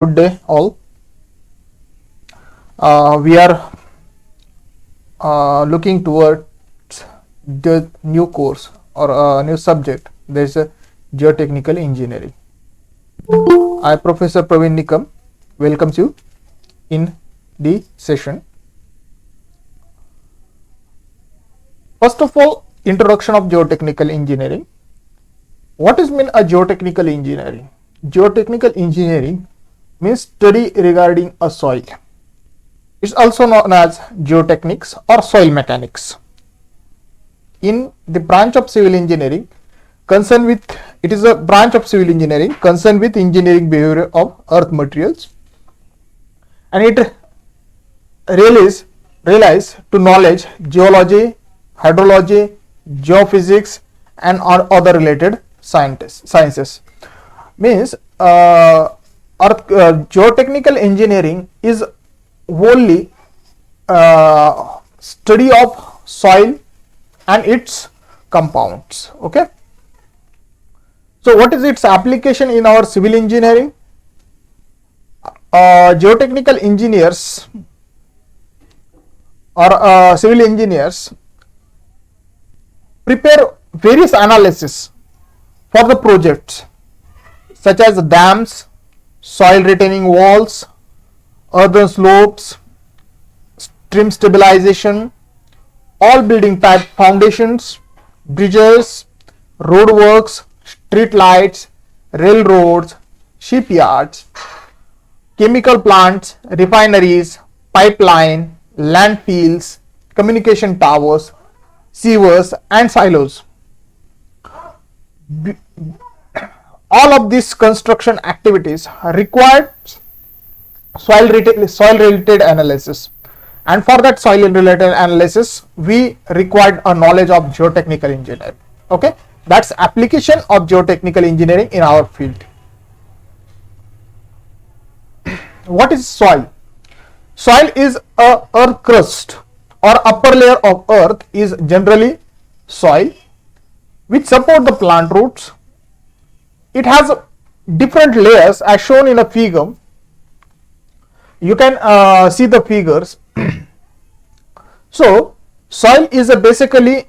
Good day, all. We are looking towards the new course or a new subject. There is a geotechnical engineering. I, Professor Praveen Nikam, welcomes you in the session. First of all, introduction of geotechnical engineering. What is mean a geotechnical engineering? Geotechnical engineering means study regarding a soil. It's also known as geotechnics or soil mechanics. In the branch of civil engineering, it is a branch of civil engineering concerned with engineering behavior of earth materials, and it relies to knowledge geology, hydrology, geophysics, and other related sciences. Means geotechnical engineering is wholly study of soil and its compounds. Okay, so what is its application in our civil engineering? Geotechnical engineers or civil engineers prepare various analysis for the projects such as dams, soil retaining walls, earthen slopes, stream stabilization, all building type foundations, bridges, roadworks, street lights, railroads, shipyards, chemical plants, refineries, pipeline, landfills, communication towers, sewers, and silos. All of these construction activities required soil related analysis, and for that soil related analysis we required a knowledge of geotechnical engineering. Okay, that's application of geotechnical engineering in our field. What is soil? Soil is a earth crust or upper layer of earth is generally soil which support the plant roots. It has different layers as shown in a figure. You can see the figures. So soil is a basically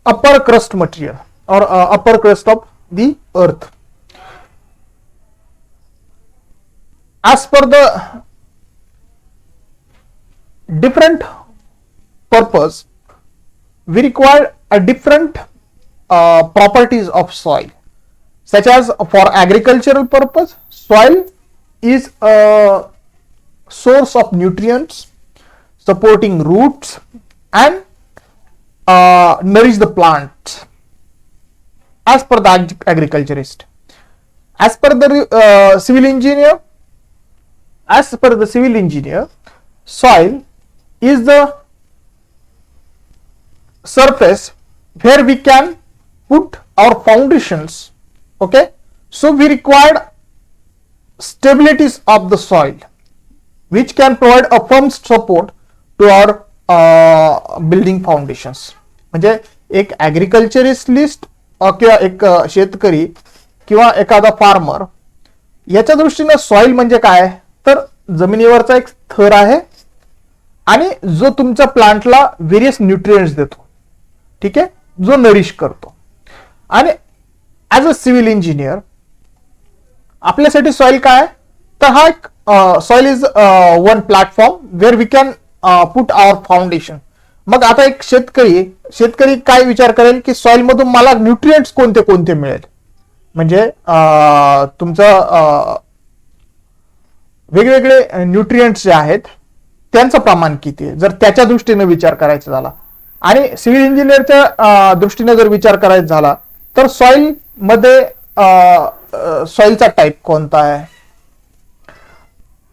upper crust material or upper crust of the earth. As per the different purpose, we require a different properties of soil. Such as for agricultural purpose, soil is a source of nutrients, supporting roots and nourish the plants as per the agriculturist. As per the civil engineer, soil is the surface where we can put our foundations. Okay, so we required stabilities of the soil which can provide a firm support to our building foundations. म्हणजे एक ॲग्रिकल्चरिस्टलिस्ट किंवा एक शेतकरी किंवा एखादा farmer याच्या दृष्टीने soil म्हणजे काय, तर जमिनीवरचा एक थर आहे आणि जो तुमच्या प्लांटला व्हेरियस न्यूट्रिएंट्स देतो. ठीक आहे, जो नरिश करतो. आणि ॲज अ सिव्हिल इंजिनियर आपल्यासाठी सॉइल काय, तर हा एक soil is one platform where we can put our foundation. मग आता एक शेतकरी काय विचार करेल की सॉइल मधून मला न्यूट्रिएंट्स कोणते कोणते मिळेल, म्हणजे तुमचं वेगवेगळे न्यूट्रिएंट्स जे आहेत त्यांचं प्रमाण किती आहे, जर त्याच्या दृष्टीने विचार करायचा झाला. आणि सिव्हिल इंजिनियरच्या दृष्टीने जर विचार करायचा झाला तर सॉइल मध्ये सॉइलचा टाईप कोणता आहे,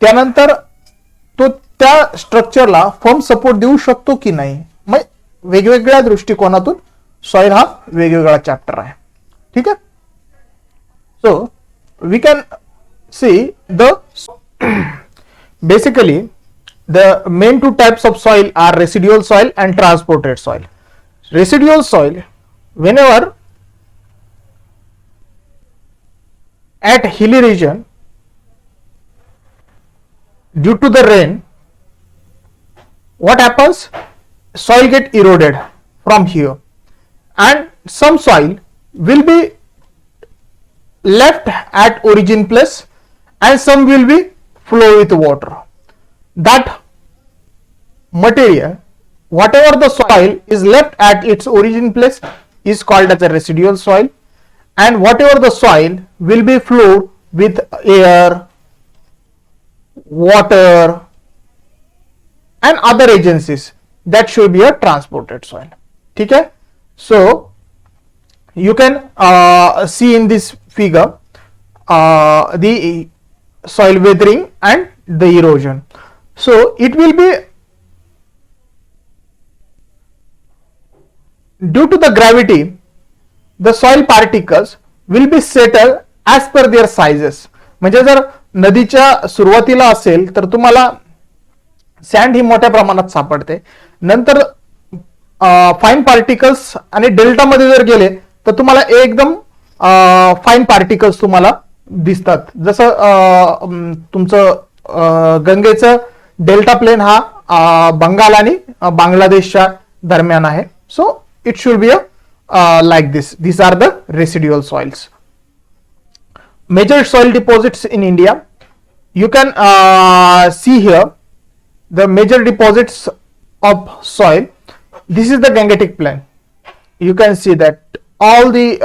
त्यानंतर तो त्या स्ट्रक्चरला फर्म सपोर्ट देऊ शकतो की नाही. मग वेगवेगळ्या दृष्टिकोनातून सॉइल हा वेगवेगळा चॅप्टर आहे. ठीक आहे, so we can see the basically the main two types of soil are residual soil and transported soil. Residual soil, whenever at hilly region due to the rain, what happens? Soil get eroded from here, and some soil will be left at origin place and some will be flow with water. That material, whatever the soil is left at its origin place, is called as a residual soil, and whatever the soil will be flowed with air, water and other agencies, that should be a transported soil. Okay, so you can see in this figure the soil weathering and the erosion. So it will be due to the gravity, the soil particles will be settled as per their sizes. म्हणजे जर नदीच्या सुरुवातीला असेल तर तुम्हाला send ही मोठ्या प्रमाणात सापडते, नंतर फाईन पार्टिकल्स आणि डेल्टा मध्ये जर गेले तर तुम्हाला एकदम फाईन पार्टिकल्स तुम्हाला दिसतात. जसं तुमचं गंगेचं डेल्टा प्लेन हा बंगाल आणि बांगलादेशच्या दरम्यान आहे. सो it should be like this. These are the residual soils. Major soil deposits in India. You can see here the major deposits of soil. This is the Gangetic Plain. You can see that all the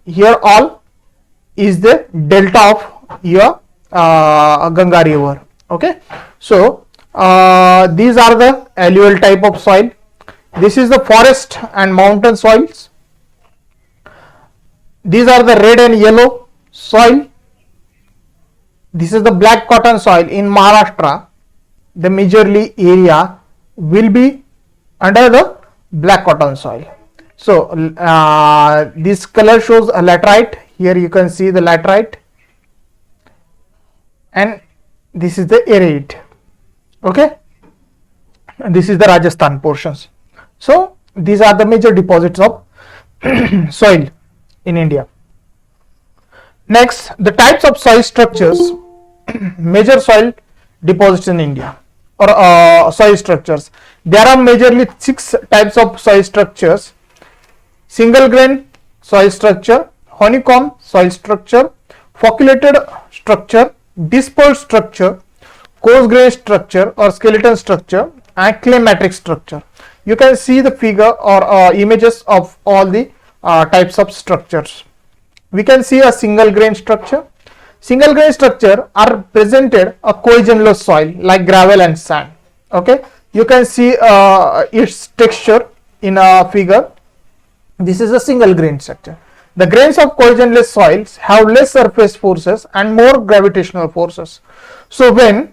here all is the delta of your Ganga river. Okay, so these are the alluvial type of soil. This is the forest and mountain soils. These are the red and yellow soil. This is the black cotton soil in Maharashtra. The majorly area will be under the black cotton soil. So this color shows a laterite. Here you can see the laterite, and this is the areate. Okay, and this is the Rajasthan portions. So these are the major deposits of soil in India. Next, the types of soil structures. Major soil deposits in India, or soil structures. There are majorly 6 types of soil structures: single grain soil structure, honeycomb soil structure, focculated structure, dispersed structure, coarse grain structure or skeleton structure, and clay matrix structure. You can see the figure or images of all the types of structures. We can see a single grain structure. Single grain structure are presented a cohesionless soil like gravel and sand. Okay, you can see its texture in a figure. This is a single grain structure. The grains of cohesionless soils have less surface forces and more gravitational forces. So when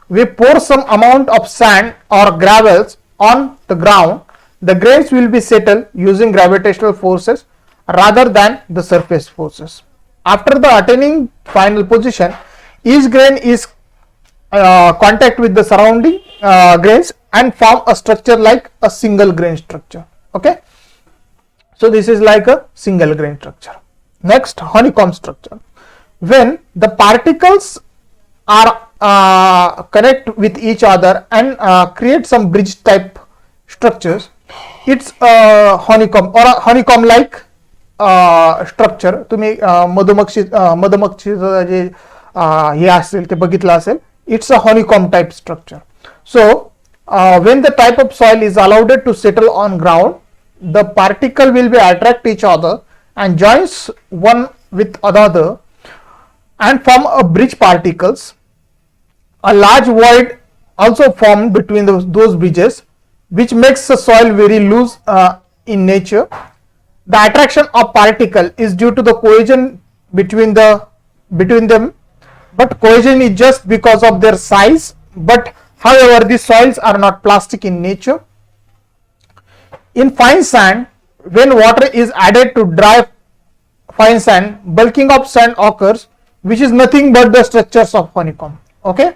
we pour some amount of sand or gravels on the ground, the grains will be settled using gravitational forces rather than the surface forces. After the attaining final position, each grain is contact with the surrounding grains and form a structure like a single grain structure. Okay, so this is like a single grain structure. Next, honeycomb structure. When the particles are connect with each other and create some bridge type structures, it's a honeycomb or a honeycomb like structure. तुम्ही मधुमक्षीचं जे हे असेल ते बघितलं असेल. It's a honeycomb type structure. So when the type of soil is allowed to settle on ground, the particle will be attract each other and joins one with another and form a bridge particles. A large void also formed between those bridges, which makes the soil very loose in nature. The attraction of particle is due to the cohesion between them, but cohesion is just because of their size. But however, these soils are not plastic in nature. In fine sand, when water is added to dry fine sand, bulking of sand occurs, which is nothing but the structures of honeycomb. Okay.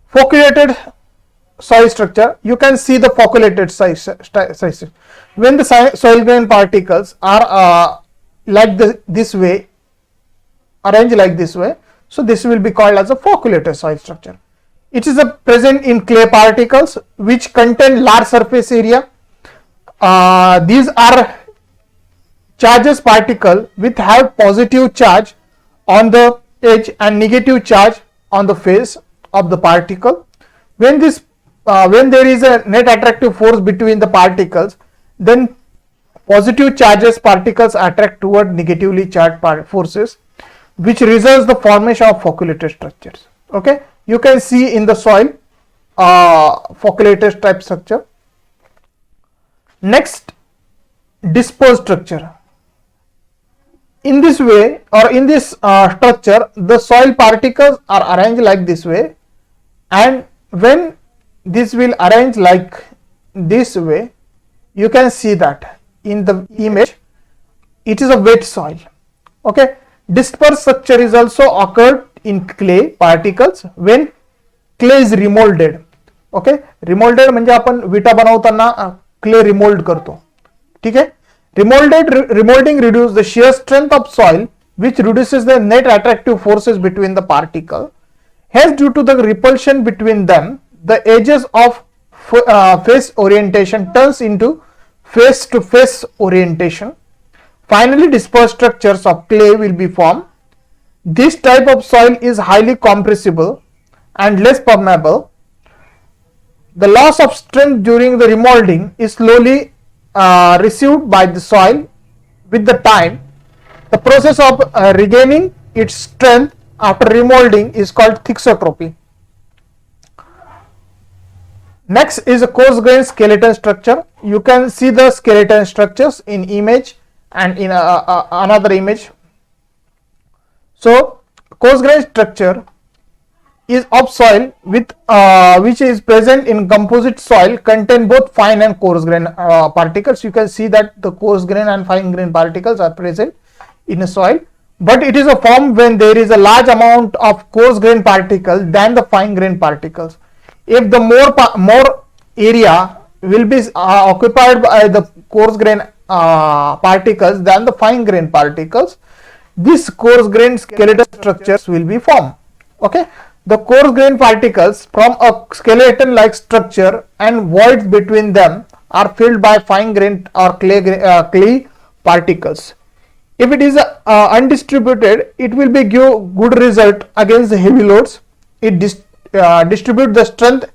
Focculated soil structure. You can see the focculated size. When the soil grain particles are like this way, arranged like this way, So this will be called as a focculated soil structure. It is present in clay particles which contain large surface area. These are charges particle which have positive charge on the edge and negative charge on the face of the particle. When there is a net attractive force between the particles, then positive charges particles attract toward negatively charged forces, which results the formation of focculated structures. Okay, you can see in the soil focculated type structure. Next, dispersed structure. In this way, or in this structure, the soil particles are arranged like this way, and when this will arrange like this way, you can see that in the image it is a wet soil. Okay, dispersed structure is also occurred in clay particles when clay is remolded. Okay, remolded म्हणजे आपण विटा बनवताना clay remold करतो. ठीक है. Remolding reduces the shear strength of soil, which reduces the net attractive forces between the particle. Hence, due to the repulsion between them, the edges of face orientation turns into face to face orientation. Finally, dispersed structures of clay will be formed. This type of soil is highly compressible and less permeable. The loss of strength during the remolding is slowly received by the soil with the time. The process of regaining its strength after remolding is called thixotropy. Next is a coarse grain skeleton structure. You can see the skeleton structures in image and in another image. So coarse grain structure is of soil with which is present in composite soil contain both fine and coarse grain particles. You can see that the coarse grain and fine grain particles are present in a soil, but it is a form when there is a large amount of coarse grain particles than the fine grain particles. If the more area will be occupied by the coarse grain particles than the fine grain particles, these coarse grain skeletal structures will be formed. Okay. The coarse grain particles from a skeleton like structure and voids between them are filled by fine grain or clay particles. If it is undistributed, it will be give good result against the heavy loads. It distribute the strength,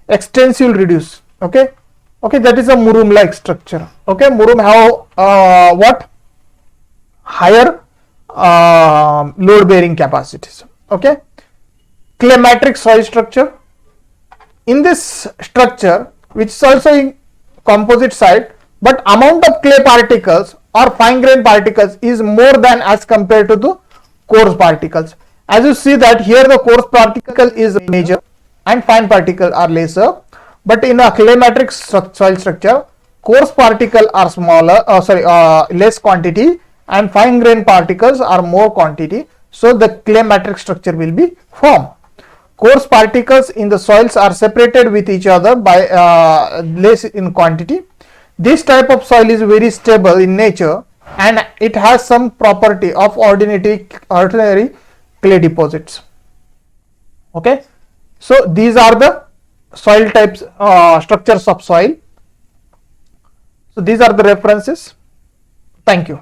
extensively reduce. Okay, that is a murum like structure. Okay, murum have what higher load bearing capacities. Okay. Clay matrix soil structure. In this structure, which is also in composite side, but amount of clay particles or fine grain particles is more than as compared to the coarse particles. As you see that here the coarse particle is major and fine particle are lesser, but in a clay matrix soil structure, coarse particle are smaller, less quantity, and fine grain particles are more quantity. So the clay matrix structure will be formed. Coarse particles in the soils are separated with each other by less in quantity. This type of soil is very stable in nature and it has some property of ordinary clay deposits. Okay, so these are the soil types, structures of soil. So these are the references. Thank you.